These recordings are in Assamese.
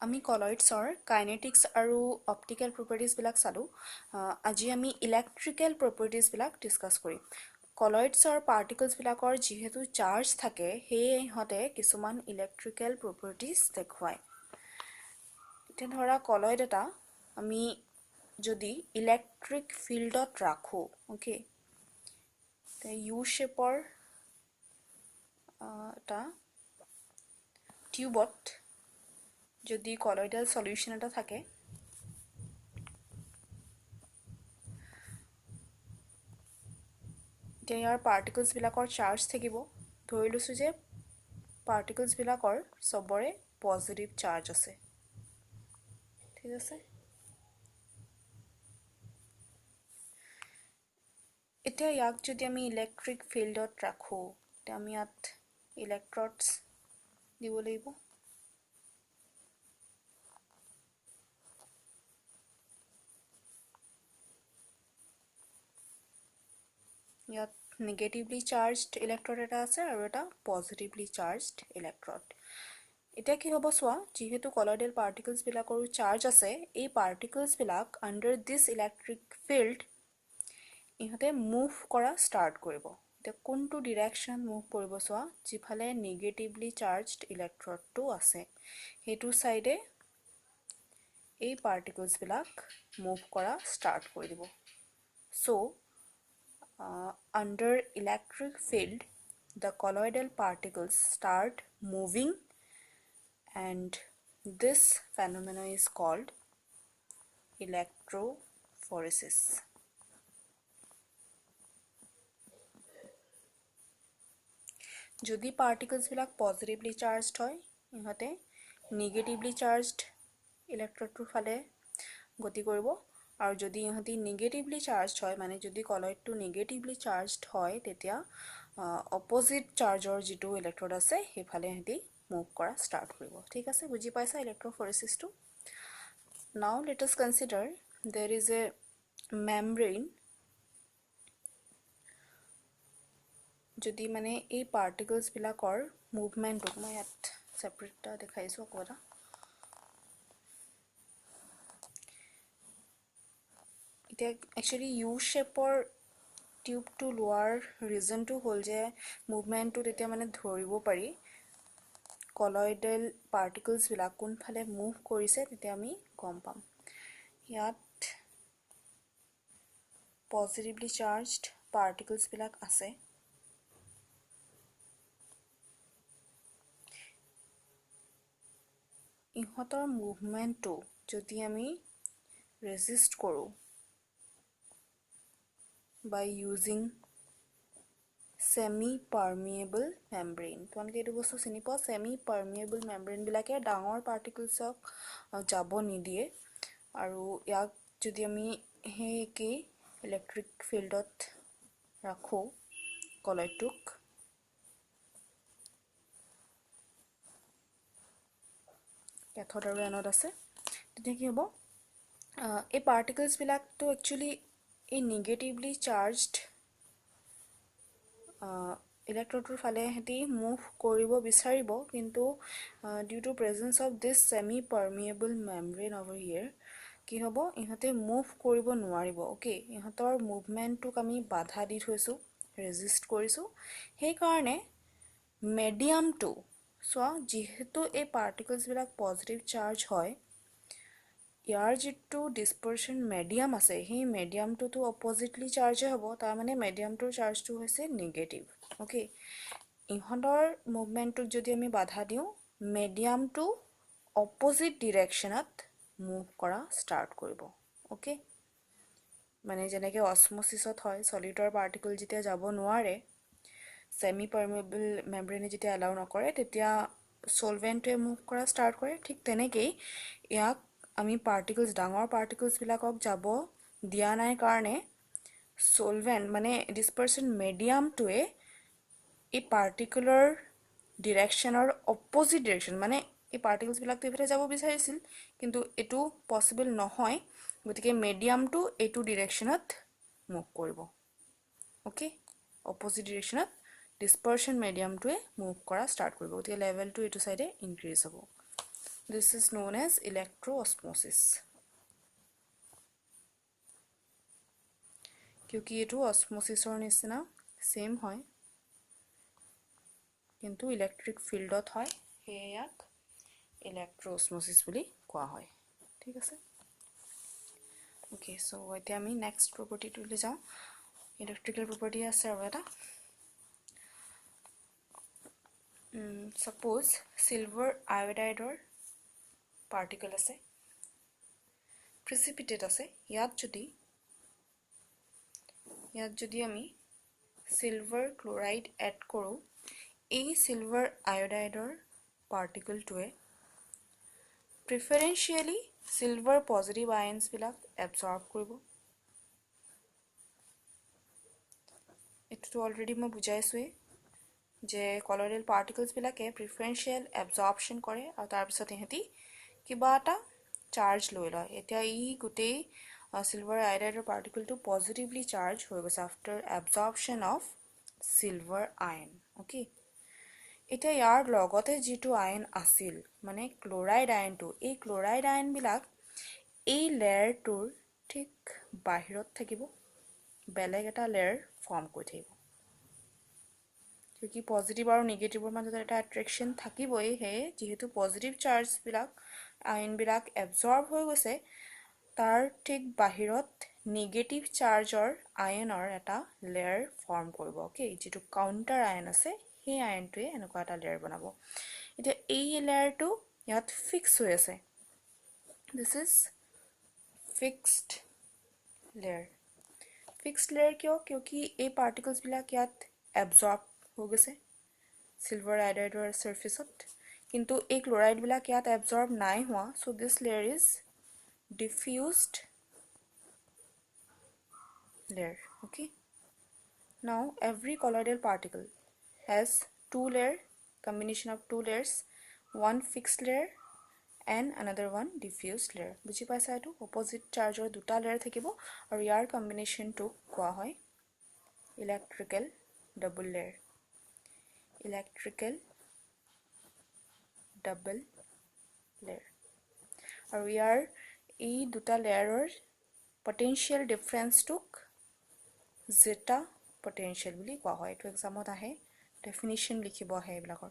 আমি কলয়েডছৰ কাইনেটিক্স আৰু অপটিকেল প্ৰপাৰ্টিজ বিলাক চালো আজি আমি ইলেক্ট্ৰিকেল প্ৰপাৰ্টিজ বিলাক ডিসকাস কৰিম কলয়েডছৰ পাৰ্টিকলছ বিলাকৰ যেহেতু চাৰ্জ থাকে হেয়ে ইহতে কিছুমান ইলেক্ট্ৰিকেল প্ৰপাৰ্টিজ দেখুৱায় এতিয়া ধৰা কলয়েড এটা আমি যদি ইলেক্ট্ৰিক ফিল্ডত ৰাখো ওকে তে ইউ শেপৰ এটা টিউবত যদি কলয়েডাল সলিউশন এটা থাকে ইয়াৰ পাৰ্টিকলছ বিলাকৰ চাৰ্জ থাকিব ধৰি লৈছো যে পাৰ্টিকলছ বিলাকৰ সবৰে পজিটিভ চাৰ্জ আছে ঠিক আছে এতিয়া ইয়াক যদি আমি ইলেক্ট্ৰিক ফিল্ডত ৰাখো তে আমি ইয়াত ইলেক্ট্ৰডছ দিব লাগিব ইয়াত নেগেটিভলি চাৰ্জড ইলেক্ট্ৰড এটা আছে আৰু এটা পজিটিভলি চাৰ্জড ইলেক্ট্ৰড এটা কি হ'ব সোৱা যেহেতু কলয়েডাল পাৰ্টিকলছ বিলাকৰো চাৰ্জ আছে এই পাৰ্টিকলছ বিলাক আন্ডাৰ দিস ইলেক্ট্ৰিক ফিল্ড ইহতে মুভ কৰা ষ্টাৰ্ট কৰিব তে কোনটো ডাইৰেকশন মুভ কৰিব সোৱা যিফালে নেগেটিভলি চাৰ্জড ইলেক্ট্ৰডটো আছে হেতু সাইডে এই পাৰ্টিকলছ বিলাক মুভ কৰা ষ্টাৰ্ট কৰি দিব so under electric field the colloidal particles start moving and this phenomena is called electrophoresis যদি particles বিলাক positively charged হয় ইহতে negatively charged electrode ফালে গতি কৰিব আৰু যদি ইহতি নেগেটিভলি চাৰ্জড হয় মানে যদি কলয়েডটো নেগেটিভলি চাৰ্জড হয় তেতিয়া অপোজিট চাৰ্জৰ যেটো ইলেক্ট্ৰড আছে হেফালে হেতি মুভ কৰা ষ্টাৰ্ট কৰিব ঠিক আছে বুজি পাইছা ইলেক্ট্ৰোফৰেসিসটো নাও late us consider there is a membrane যদি মানে এই পাৰ্টিকলছ বিলাকৰ মুভমেন্টটো মই ইয়াত সেপাৰেটটা দেখাইছো আকৰা এটা actually U shapeৰ টিউবটো লোৱাৰ ৰিজনটো হ'ল যে মুভমেন্টটো তেতিয়া মানে ধৰিব পাৰি কলয়েডাল পাৰ্টিকলছ বিলাক কোনফালে মুভ কৰিছে তেতিয়া আমি গম পাম ইয়াত পজিটিভলি চাৰ্জড পাৰ্টিকলছ বিলাক আছে ইহতৰ মুভমেন্টটো যদি আমি ৰেজিষ্ট কৰো by using semi permeable membrane তোমালোকে এটো বস্তু চিনি পাও semi permeable membrane বিলাকে ডাঙৰ পাৰ্টিকলছক যাব নিদিয়ে আৰু ইয়াক যদি আমি হেকি ইলেক্ট্ৰিক ফিল্ডত ৰাখো কলয়েডটোক কেথড আৰু এনড আছে তেতিয়া কি হ'ব এই পাৰ্টিকলছ বিলাকটো actually a negatively charged electrode ফালে হেতি মুভ কৰিব বিচাৰিব কিন্তু due to presence of this semi permeable membrane over here কি হ'ব ইহতে মুভ কৰিব নোৱাৰিব ওকে ইহতৰ মুভমেন্টটোক আমি বাধা দি থৈছো ৰেজিষ্ট কৰিছো সেই কাৰণে মিডিয়ামটো সো যেহেতু এই পাৰ্টিকলছ বিলাক পজিটিভ চাৰ্জ হয় ইয়াৰ যেটো ডিসপাৰশন মিডিয়াম আছে সেই মিডিয়ামটো অপোজিটলি চাৰ্জ হ'ব তাৰ মানে মিডিয়ামটোৰ চাৰ্জটো হৈছে নেগেটিভ ওকে ইহতৰ মুভমেন্টটোক যদি আমি বাধা দিও মিডিয়ামটো অপোজিট ডাইৰেকশনত মুভ কৰা ষ্টাৰ্ট কৰিব ওকে মানে যেনেকৈ অসমোসিছত হয় সলিডৰ পাৰ্টিকল যেতিয়া যাব নোৱাৰে সেমি পাৰ্মিয়েবল মেম্ব্ৰেনে যেতিয়া এলাউ নকৰে তেতিয়া সলভেন্টে মুভ কৰা ষ্টাৰ্ট কৰে ঠিক তেনেকৈ ইয়াক আমি পাৰ্টিকলছ ডাঙৰ পাৰ্টিকলছ বিলাকক যাব দিয়া নাই কাৰণে সলভেন্ট মানে ডিসপাৰশন মিডিয়ামটোৱে এই পাৰ্টিকুলাৰ ডাইৰেকশনৰ অপোজিট ডাইৰেকশন মানে এই পাৰ্টিকলছ বিলাক তেফালে যাব বিচাৰিছিল কিন্তু এটো পসিবল নহয় গতিকে মিডিয়ামটো এটো ডাইৰেকশনত মুভ কৰিব ওকে অপোজিট ডাইৰেকশনত ডিসপাৰশন মিডিয়ামটোৱে মুভ কৰা ষ্টাৰ্ট কৰিব গতিকে লেভেলটো এটো সাইডে ইনক্ৰিজ হ'ব This is known as electroosmosis. क्योंकि ये तो osmosis निचिना सेम হয় किंतु इलेक्ट्रिक फील्डत হয় हे याक इलेक्ट्रोosmosis বুলি কোৱা হয় ঠিক আছে ओके सो এতিয়া আমি নেক্সট প্ৰপাৰ্টিটো যাও ইলেক্ট্ৰিকেল প্ৰপাৰ্টি আছে আৰু এটা suppose silver iodide particle আছে precipitate আছে ইয়াত যদি আমি silver chloride add কৰো এই silver iodide particle টোৱে preferentially silver positive ions বিলাক absorb কৰিব এটো অলৰেডি মই বুজাইছোৱে যে colloidal particles বিলাকে preferential absorption কৰে আৰু তাৰ পিছত এহেতি কিবা এটা চাৰ্জ লৈ লয় এতিয়া ই গুটেই silver iodide particle to positively charge হৈ গৈছে after absorption of silver ion okay এতিয়া ইয়াৰ লগতে যেটো আয়ন আছিল মানে ক্লোৰাইড আয়নটো এই ক্লোৰাইড আয়ন বিলাক এই লেয়াৰটোৰ ঠিক বাহিৰত থাকিব বেলেগ এটা লেয়াৰ ফৰ্ম কৰি থাকিব क्योंकि पॉजिटिव और नेगेटिव মাজত এটা অ্যাট্ৰাকশন থাকিবই হে যেহেতু পজিটিভ চাৰ্জ বিলাক আয়ন বিলাক এবজৰ্ব হৈ গৈছে তাৰ ঠিক বাহিৰত নেগেটিভ চাৰ্জৰ আয়নৰ এটা লেয়াৰ ফৰ্ম কৰিব ওকে যেটো কাউন্টাৰ আয়ন আছে হে আয়নটোৱে এনেকুৱা এটা লেয়াৰ বনাব এতিয়া এই লেয়াৰটো ইয়াত ফিক্স হৈ আছে দিস ইজ ফিক্সড লেয়াৰ কিয় क्योंकि এই পাৰ্টিকলছ বিলাক ইয়াত এবজৰ্ব हो गसे सिल्वर आयोडाइड और सरफेसत किंतु एक क्लोराइड बिलाक यात एब्जॉर्ब नाइ हुआ so this layer is diffused layer okay now every colloidal particle has two layer combination of two layers one fixed layer and another one diffused layer বুজি পাইছা এটো অপোজিট চাৰ্জৰ দুটা লেয়াৰ থাকিব আৰু ইয়াৰ কম্বিনেশন টু কোৱা হয় electrical double layer electrical double layer আৰু ইয়াৰ এই দুটা লেয়াৰৰ potential difference টুক zeta potential বুলি কোৱা হয় এটো এক্সামত আহে ডেফিনিশন লিখিব আহে এবিলাকৰ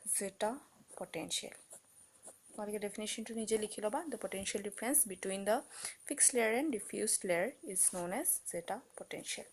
zeta potential তোমালোকে ডেফিনিশনটো নিজে লিখি লবা the potential difference between the fixed layer and diffused layer is known as zeta potential